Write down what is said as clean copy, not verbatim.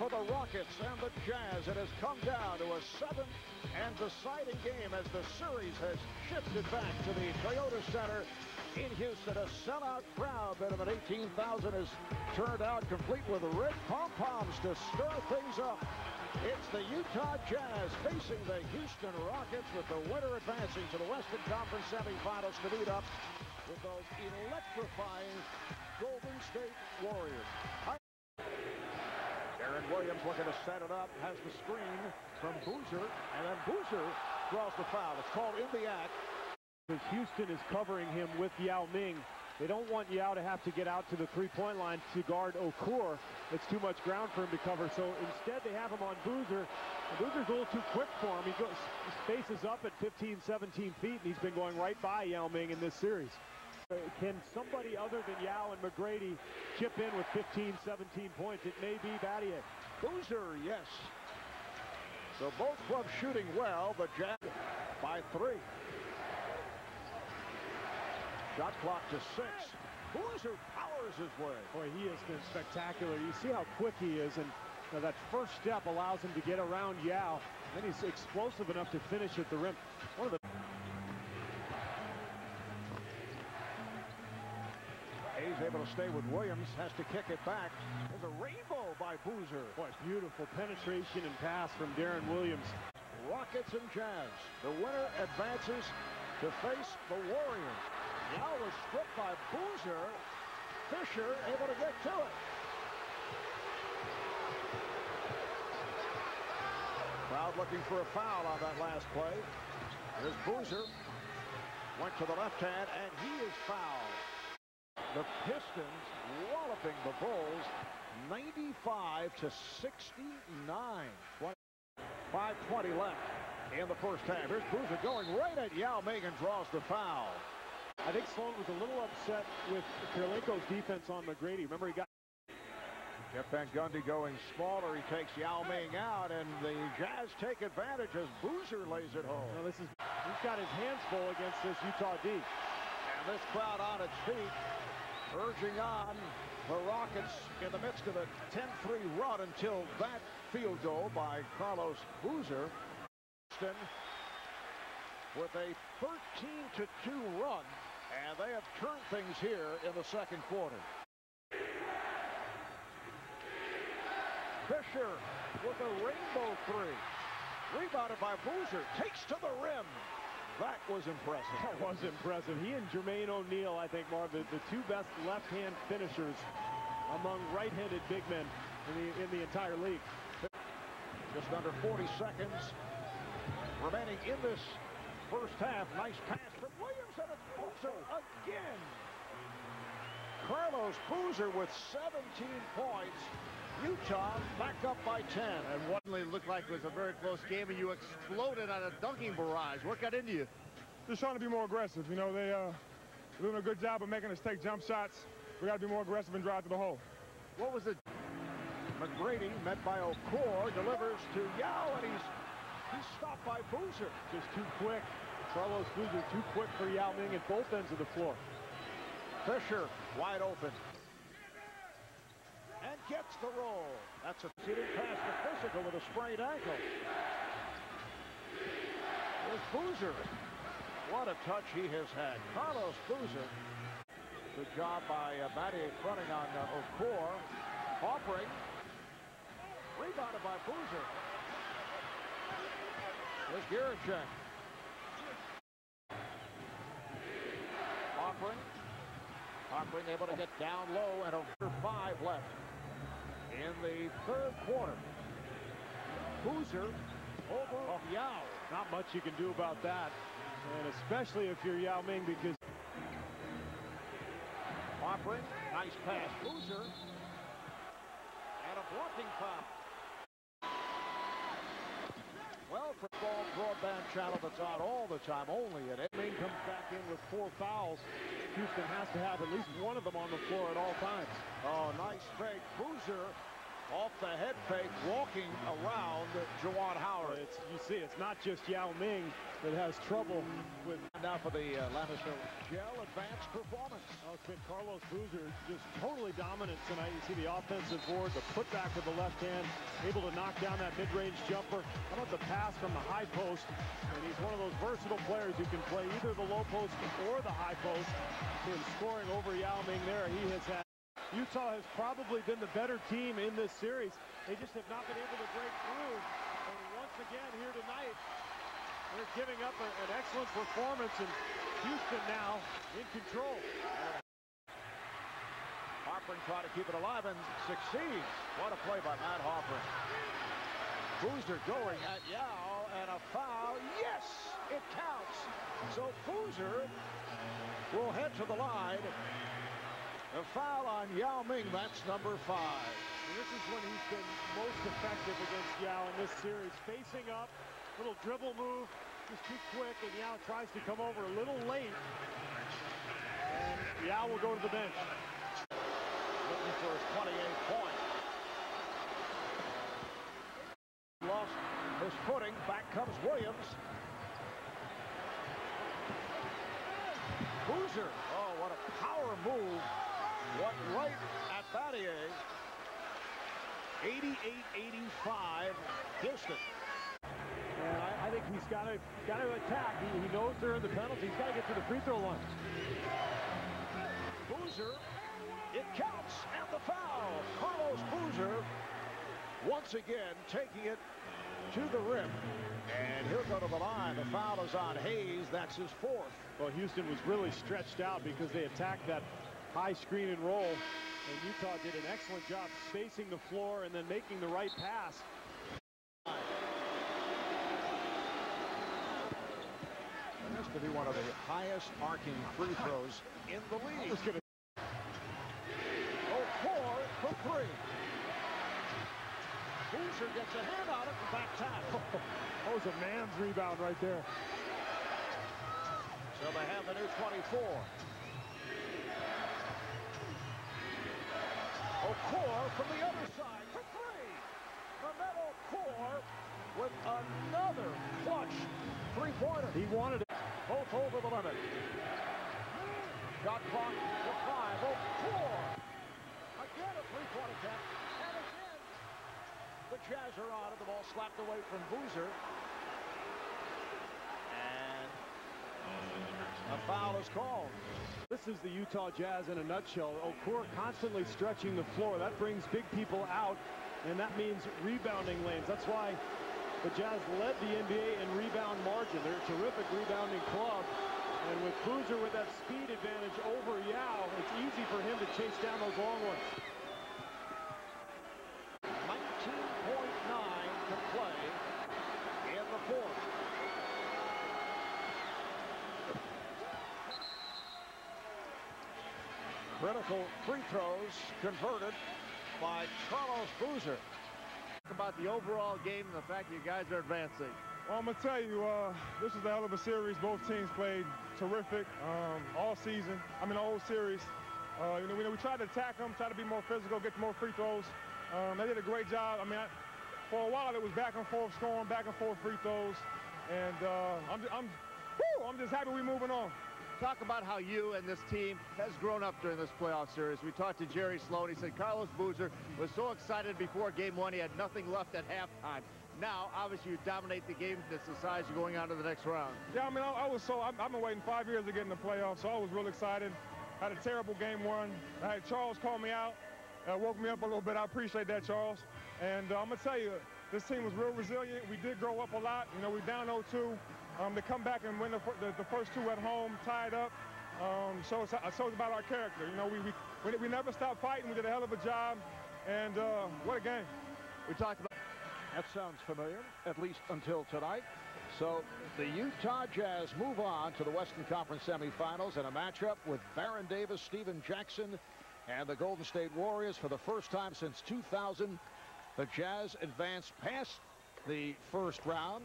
for the Rockets and the Jazz. It has come down to a 7th and deciding game as the series has shifted back to the Toyota Center in Houston. A sellout crowd, better than 18,000, has turned out, complete with red pom-poms to stir things up. It's the Utah Jazz facing the Houston Rockets, with the winner advancing to the Western Conference Semifinals to meet up with those electrifying Golden State Warriors. Aaron Williams looking to set it up, has the screen from Boozer, and then Boozer draws the foul. It's called in the act. Because Houston is covering him with Yao Ming. They don't want Yao to have to get out to the three-point line to guard Okur. It's too much ground for him to cover. So instead they have him on Boozer. And Boozer's a little too quick for him. His space is up at 15, 17 feet, and he's been going right by Yao Ming in this series. Can somebody other than Yao and McGrady chip in with 15, 17 points? It may be Battier. Boozer, yes. So both clubs shooting well. The Jazz by 3. Shot clock to 6. Boozer powers his way. Boy, he has been spectacular. You see how quick he is, and that first step allows him to get around Yao. Then he's explosive enough to finish at the rim. One of the He's able to stay with Williams, has to kick it back. There's a rainbow by Boozer. Boy, beautiful penetration and pass from Darren Williams. Rockets and Jazz. The winner advances to face the Warriors. Yao was stripped by Boozer. Fisher able to get to it. Crowd looking for a foul on that last play. Here's Boozer. Went to the left hand, and he is fouled. The Pistons walloping the Bulls 95 to 69. 5:20 left in the first half. Here's Boozer going right at Yao Ming and draws the foul. I think Sloan was a little upset with Kirilenko's defense on McGrady. Remember, he got Jeff Van Gundy going smaller. He takes Yao Ming out, and the Jazz take advantage as Boozer lays it home. Well, he's got his hands full against this Utah D. And this crowd on its feet, urging on the Rockets in the midst of a 10-3 run until that field goal by Carlos Boozer. Houston with a 13-2 run, and they have turned things here in the second quarter. Fisher with a rainbow 3. Rebounded by Boozer, takes to the rim. That was impressive. That was impressive. He and Jermaine O'Neal, I think, are the two best left-hand finishers among right-handed big men in the entire league. Just under 40 seconds remaining in this first half. Nice pass from Williams, and it's Boozer again. Carlos Boozer with 17 points. Utah back up by 10. And one looked like it was a very close game, and you exploded on a dunking barrage. What got into you? Just trying to be more aggressive. You know, they're doing a good job of making us take jump shots. We got to be more aggressive and drive to the hole. What was it? McGrady, met by Okur, delivers to Yao, and he's stopped by Boozer. Just too quick. Carlos Boozer too quick for Yao Ming at both ends of the floor. Fisher wide open. And gets the roll. That's a seating pass to Physical with a sprained ankle. There's Boozer. What a touch he has had. Carlos Boozer. Good job by Battier fronting on Okur. Offering. Rebounded by Boozer. There's Garachek. Offering able to get down low, and over 5 left in the third quarter. Boozer over Yao. Not much you can do about that, and especially if you're Yao Ming, because Offering, nice pass, Boozer, and a blocking foul. Well, for ball broadband channel that's on all the time, only in it. Ming comes back in with 4 fouls. Houston has to have at least one of them on the floor at all times. Oh, nice fake. Boozer Off the head fake, walking around Juwan Howard. You see, it's not just Yao Ming that has trouble with. Now for the Landis-Hill Gel advanced performance. Oh, it's been Carlos Boozer just totally dominant tonight. You see the offensive board, the putback with the left hand, able to knock down that mid-range jumper. How about the pass from the high post? And he's one of those versatile players who can play either the low post or the high post. Him scoring over Yao Ming there, he has had. Utah has probably been the better team in this series. They just have not been able to break through. And once again here tonight, they're giving up an excellent performance, and Houston now in control. Hoffman trying to keep it alive and succeeds. What a play by Matt Hoffman. Boozer going at Yao, and a foul. Yes, it counts. So Boozer will head to the line. A foul on Yao Ming, that's number 5. And this is when he's been most effective against Yao in this series. Facing up, little dribble move, just too quick, and Yao tries to come over a little late. And Yao will go to the bench. Looking for his 28th point. Lost his footing, back comes Williams. Boozer, oh, what a power move. What right at Battier. 88-85, Houston. And I think he's got to attack. He knows they're in the penalty. He's got to get to the free throw line. Boozer, it counts, and the foul. Carlos Boozer once again taking it to the rim. And he'll go to the line. The foul is on Hayes. That's his 4th. Well, Houston was really stretched out because they attacked that high screen and roll, and Utah did an excellent job spacing the floor and then making the right pass. This could be one of the highest arcing free throws in the league. Four for 3. Boozer gets a hand on it and back tap. That was a man's rebound right there. So they have the new 24. Okor from the other side for 3. Mehmet Okor with another clutch three-pointer. He wanted it. Both over the limit. Shot clock to 5. Okor. Again a three-point attempt. And again, the Jazz are on it. The ball slapped away from Boozer. And a foul is called. This is the Utah Jazz in a nutshell. Okor constantly stretching the floor. That brings big people out, and that means rebounding lanes. That's why the Jazz led the NBA in rebound margin. They're a terrific rebounding club. And with Boozer with that speed advantage over Yao, it's easy for him to chase down those long ones. 19.9 to play in the 4th. Critical free throws converted by Carlos Boozer. Talk about the overall game and the fact that you guys are advancing. Well, I'm going to tell you, this was a hell of a series. Both teams played terrific all season. I mean, the whole series. We tried to attack them, try to be more physical, get more free throws. They did a great job. I mean, for a while, it was back and forth scoring, back and forth free throws. And I'm just happy we're moving on. Talk about how you and this team has grown up during this playoff series. We talked to Jerry Sloan. He said Carlos Boozer was so excited before game 1. He had nothing left at halftime. Now, obviously, you dominate the game. This decides you going on to the next round. Yeah, I mean, I've been waiting 5 years to get in the playoffs, so I was real excited. Had a terrible game 1. I had Charles call me out, woke me up a little bit. I appreciate that, Charles. And I'm going to tell you, this team was real resilient. We did grow up a lot. We're down 0-2. To come back and win the first 2 at home, tied up, shows about our character. We never stopped fighting. We did a hell of a job, and what a game. We talked about. That sounds familiar, at least until tonight. So the Utah Jazz move on to the Western Conference Semifinals in a matchup with Baron Davis, Stephen Jackson, and the Golden State Warriors. For the first time since 2000, the Jazz advanced past the first round